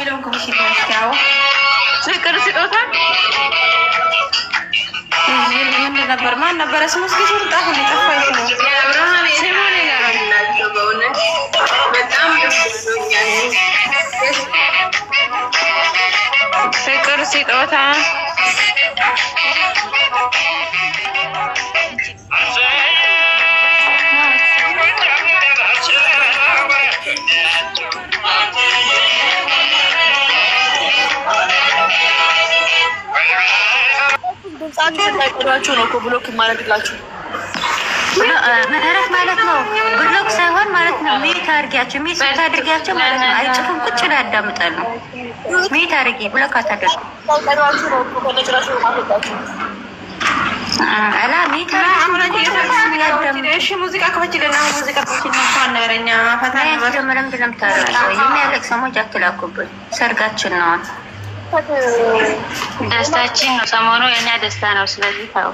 የሚለውን ክቡሽ ይታው ፍቅር ስጦታ ምን ነበር ማን ነበር ስሙ እስኪ ሲልጣሁ ሊጠፋሽ ነው የአብርሃም የሰሞን ነገር ናቸው በእውነት በጣም ደስኛል ፍቅር ስጦታ አንዴት ላይ ቆራችሁ ነው ብሎክ ማረግላችሁ ምህረት ማለት ነው ብሎክ ሳይሆን ማለት ነው ሚት አድርጊያቸው ሚት ታድርጊያቸው ማለት ነው አይጽፉም ቁጭ ላይ ያዳምጣሉ ሚት አድርጊ ብሎክ አታደርጉ ቆራችሁ ነው ከነጭራችሁ ማፈጣችሁ አላ ሚት አድርጊ እሺ ሙዚቃ ከፈችልና ሙዚቃ ከፈችልና አንወረኛ ፈታ ለምን እንደምታረጋው የሚያለቅ ሰሞች አትላኩብን ሰርጋችን ነው ደስታችን ነው ሰሞኑ የኛ ደስታ ነው ስለዚህ ታው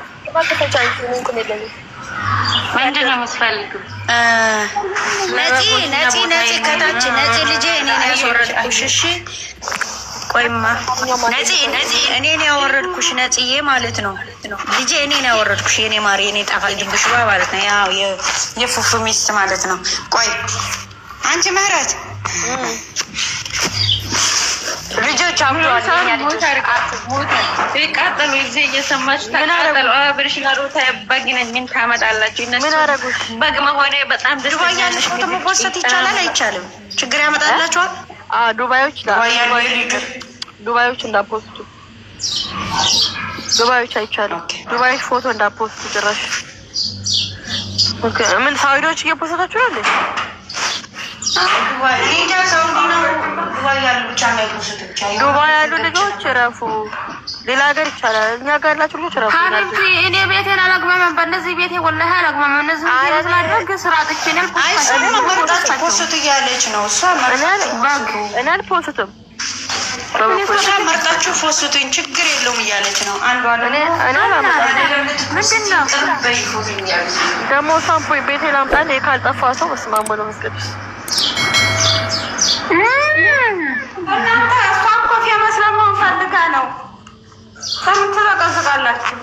ምንድን ነው የምትፈልጊው ነፂ ከታች ነፂ ልጄ እኔ ነው ያወረድኩሽ እሺ ቆይማ ነፂ እኔ ነው ያወረድኩሽ ነፂዬ ማለት ነው ልጄ እኔ ነው ያወረድኩሽ የኔ ማር የኔ ጣፋጭ ድንብሽባ ማለት ነው ያው የፉፉ ሚስት ማለት ነው ቆይ አንቺ ምህረት ልጆች አምጥተዋል ይቃጠሉ እዚህ እየሰማች ታቃጠሉ አብርሽ ጋሩታ በግነኝ ምን ታመጣላችሁ እነሱ ምን አረጉት በግ መሆኔ በጣም ደስ ይላል ፎቶ መፖስት ይቻላል አይቻልም ችግር ያመጣላችኋል ዱባዮች እንዳፖስቱ ዱባዮች አይቻልም ዱባዮች ፎቶ እንዳፖስቱ ድረስ ኦኬ ምን ሳውዲዎች እየፖስታችሁ ነው ዱባይ ያሉ ልጆች ረፉ ሌላ ሀገር ይቻላል እኛ ጋር ያላችሁ ልጆች ረፉ ሀቢብቲ እኔ ቤቴን አላግመመም በእነዚህ ቤቴ ወላሂ አላግመመም እነዚህ ቤት ስላደረግ ስራ ጥቼንም ፖስት እያለች ነው እሷ እኔ አልፖስትም መርጣችሁ ፎስቱኝ ችግር የለውም እያለች ነው አንዷ ምንድነው ደግሞ ሳምፖ ቤቴ ላምጣል ካልጠፋ ሰው መስማሙ ነው መስቀድስ እናንተ እሷን ኮፊ መስለማውን ፈልጋ ነው ከምትበቀዝቃላችሁ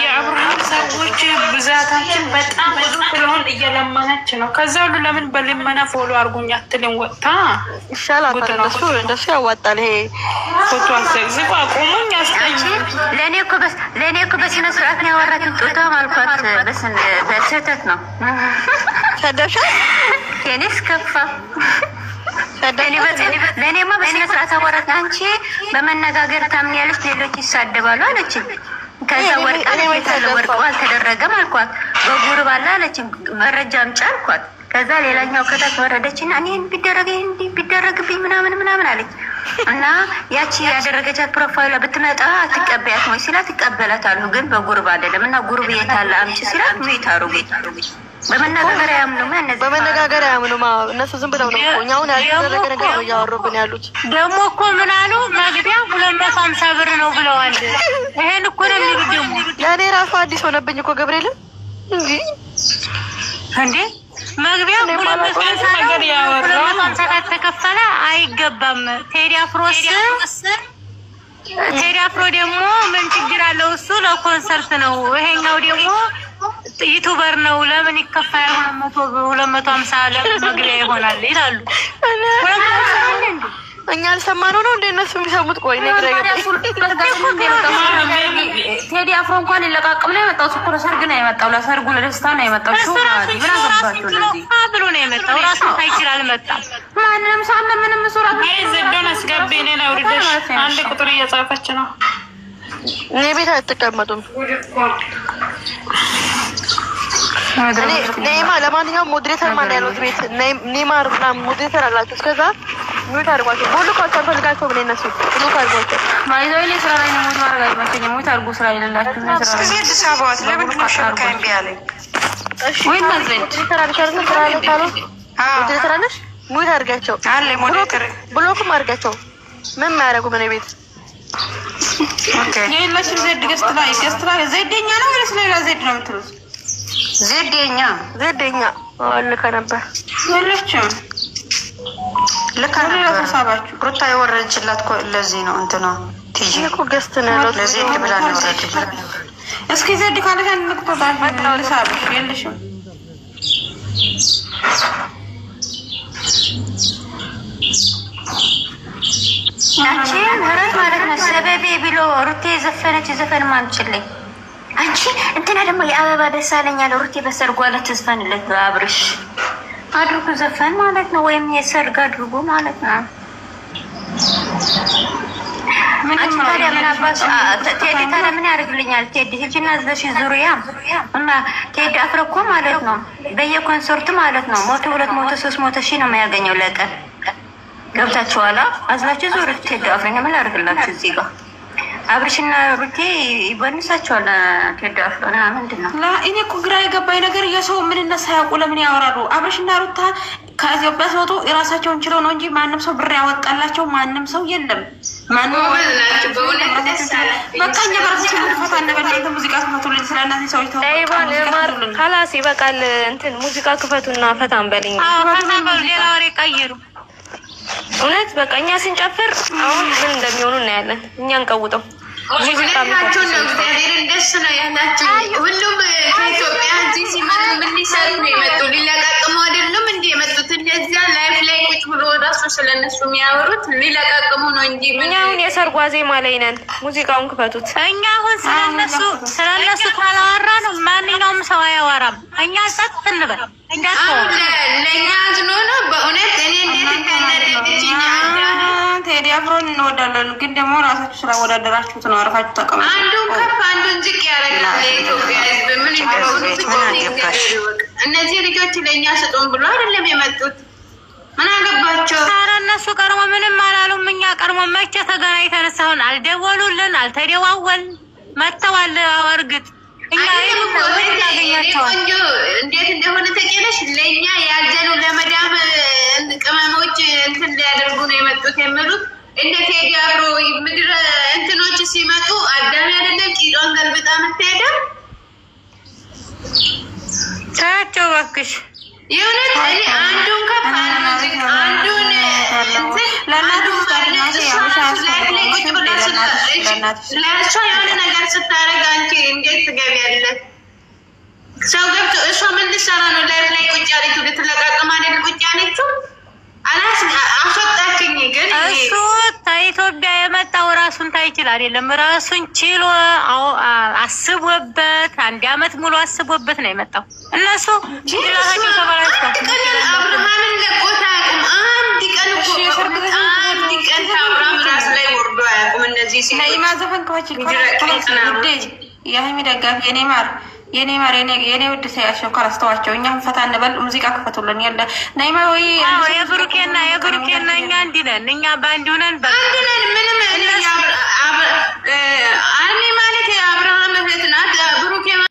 የአብርሃም ሰዎች ብዛታችን በጣም ብዙ ስለሆን እየለመነች ነው ከዛ ሁሉ ለምን በልመና ፎሎ አርጉኝ አትልም ወጣ ይሻላል እንደሱ ያዋጣል ይሄ ፎቶ አስዘግዝቁ አቁሙኝ አስጠኝ ለእኔ እኮ በስነ ስርዓት ነው ያወራትን ጡታ ማልኳት በስህተት ነው ሰደሻ ቴኒስ ከፋ ለእኔማ በስነ ስርዓት አወራት አንቺ በመነጋገር ታምኛለች ሌሎች ይሳደባሉ አለችኝ ከዛ ወርቀው አልተደረገም አልኳት በጉርብ አለ አለች መረጃ አምጪ አልኳት ከዛ ሌላኛው ከታች ወረደችና እኔ ቢደረግብኝ ምናምን አለች እና ያቺ ያደረገቻት ፕሮፋይሏ ብትመጣ አትቀበያት ወይ ሲላት ትቀበላታለሁ ግን በጉርብ አይደለም እና ጉርብ የታለ አምጪ ሲላት ምን ታሩጊ በመነጋገር ያምኑ እነሱ ዝም ብለው ነው እኛውን ያደረገ ነገር ነው ያወሩብን ያሉት ደግሞ እኮ ምን አሉ መግቢያ 250 ብር ነው ብለዋል ይሄን እኮ ነው የሚሉት ለኔ ራሱ አዲስ ሆነብኝ እኮ ገብርኤል እንዴ መግቢያ 250 ነገር ያወራው 250 ተከፈለ አይገባም ቴዲ አፍሮ ደግሞ ምን ችግር አለው እሱ ለኮንሰርት ነው ይሄኛው ደግሞ ዩቲዩበር ነው ለምን ይከፋል 250 ለመግቢያ ይሆናል ይላሉ እኛ አልሰማነው ነው እንደነሱ የሚሰሙት ቆይ ነገር ቴዲ አፍሮ እንኳን ይለቃቅም ነው የመጣው እኮ ለሰርግ ነው የመጣው ለሰርጉ ለደስታ ነው የመጣው ምን አገባችሁ ለዚህ ብሎ ነው የመጣው ራሱ ሳይችል አልመጣም ማንንም ሳለ ምንም ሱራ ዘዶን አስገቢ እኔን አውርደሽ አንድ ቁጥር እየጻፈች ነው እኔ ቤት አትቀመጡም ኔማ ለማንኛውም ሞዴሬተር ማን ያለው ቤት ኔማር ምናምን ሞዴሬተር አላችሁ እስከዛ ሙት አድርጓቸው ሁሉ ካቸው ፈልጋቸው ብለ እነሱ ሁሉ ካርጓቸው ማይዞይሌ ስራ ላይ ነው ሙት ማድረግ አይመቸኝ ሙት አድርጎ ስራ ይላላችሁ ነው ስራ ላይ ተሳባዋት ለምን ተሽከርከ እንቢ አለኝ ወይ ማዘን ሞዴሬተር አልቻለም ስራ ላይ ካሉ ሞዴሬተር አለሽ ሙት አድርጋቸው አለ ሞዴሬተር ብሎክም አድርጋቸው ምን ማያረጉ ምን ቤት ኦኬ የለሽ ዘድ ገስት ላይ ዘደኛ ነው ወይስ ሌላ ዘድ ነው የምትሉት ዘደኛ አልከ ነበር የለችም ለካለ ተሳባችሁ ሩታ የወረደችላት እኮ ለዚህ ነው እንትና ቲጂ እኮ ገስት ነው ያለው ለዚህ ብላ ነው ወረደችላት። እስኪ ዘድ ካለሽ አንልኩታ ልሳብሽ የለሽም አንቺ ምህረት ማለት ነው ሰበቤ ብሎ ሩቴ ዘፈነች ዘፈን ማምጭልኝ አንቺ እንትና ደግሞ የአበባ ደሳለኝ ያለው ሩቴ በሰርጓ ለተዝፈንለት በአብርሽ አድርጉ ዘፈን ማለት ነው ወይም የሰርግ አድርጉ ማለት ነው። አንቺ ታዲያ ምን አባሽ ቴዲ ታዲያ ምን ያደርግልኛል? ቴዲ ሂጂና ዘሽ ዙሪያ እና ቴዲ አፍሮ እኮ ማለት ነው በየኮንሰርቱ ማለት ነው 100 200 300 ሺህ ነው የሚያገኘው ለቀን ገብታችኋላ? አዝናችሁ ዙር ቴዲ አፍሮ ምን ያደርግላችሁ? እዚህ ጋር አብርሽና ሩቴ ይበንሳቸዋል። ቴዲ አፍሮ እና ምንድነው እኔ እኮ ግራ የገባኝ ነገር የሰው ምንነት ሳያውቁ ለምን ያወራሉ? አብርሽና ሩታ ከኢትዮጵያ ሲወጡ የራሳቸውን ችለው ነው እንጂ ማንም ሰው ብር ያወጣላቸው ማንም ሰው የለም። ማንም በቃ እኛ በራሳችን ፈታ እንበል። ሙዚቃ ክፈቱልን ስለናንተ ሰዎች ተው ካላስ ይበቃል። እንትን ሙዚቃ ክፈቱና ፈታ እንበልኝ። ሌላ ወሬ ቀይሩ። እውነት በቃ እኛ ስንጨፍር አሁን ምን እንደሚሆኑ እናያለን። እኛን ቀውጠው ሁላችሁ ነው እግዚአብሔርን ደስ ነው ያላችሁ። ሁሉም ከኢትዮጵያ እዚህ ሲመጡ ምን ሊሰሩ ነው የመጡ? ሊለቃቅሙ አይደለም እንዴ የመጡት? እንደዚያ ላይፍ ላይ ቁጭ ብሎ ራሱ ስለነሱ የሚያወሩት ሊለቃቅሙ ነው እንጂ እኛ አሁን የሰርጓ ዜማ ላይ ነን። ሙዚቃውን ክፈቱት። እኛ አሁን ስለነሱ ካላወራ ነው ማንኛውም ሰው አያወራም። እኛ ጸጥ እንበል እንዳትሆን ለእኛ አዝኖ ነው በእውነት። እኔ እንዴት እንዳደረገችኝ ቴዲ አፍሮን እንወዳለን፣ ግን ደግሞ ራሳችሁ ስላወዳደራችሁት ነው አርፋችሁ ተቀመጡ። አንዱን ከፍ አንዱን ዝቅ ያደርጋል የኢትዮጵያ ሕዝብ። ምን እንደሆነ እነዚህ ልጆች ለእኛ ስጡን ብሎ አይደለም የመጡት። ምን አገባቸው? ኧረ እነሱ ቀርሞ ምንም አላሉም። እኛ ቀርሞ መቼ ተገናኝተን ሳይሆን አልደወሉልን፣ አልተደዋወልን። መጥተዋል። እርግጥ እኛ ቆንጆ እንዴት እንደሆነ ተቀለሽ ለእኛ ያዘኑ ለመዳም ቅመሞች እንትን ሊያደርጉ ነው የመጡት የሚሉት። እንደ ቴዲ አፍሮ ምድር እንትኖች ሲመጡ አዳሚ አይደለም ቂጧን ገልብጣ የምትሄደው። ታያቸው እባክሽ። የእውነት እኔ አንዱን ከፍ አንዱን ለእሷ የሆነ ነገር ስታደርግ አንቺ እንዴት ትገቢያለሽ? ሰው ገብቶ እሷ ምን ልትሰራ ነው ላይፍ ላይ ቁጭ ያለችው? ልትለቃቅም አይደል ቁጭ ያለችው? አስወጣችኝ። ግን እሱ ከኢትዮጵያ የመጣው ራሱን ታይችል አይደለም ራሱን ችሎ አስቦበት 1 አመት ሙሉ አስቦበት ነው የመጣው። እነሱ ራሳቸው ተባላቸው አብርሃምን ለቆታ አያውቁም። አንድ ቀን እኮ አንድ ቀን አብርሃም ራስ ላይ ወርዶ አያውቁም። እነዚህ ሲናይማ ዘፈን ከዋች የሀይሚ ደጋፊ የኔማር የኔ ውድ ሳያቸው ካላስተዋቸው እኛም ፈታ እንበል። ሙዚቃ ክፈቱልን። የለ ናይማ ወይ የብሩኬና እኛ እንዲነን እኛ ባንድ ሆነን ምንም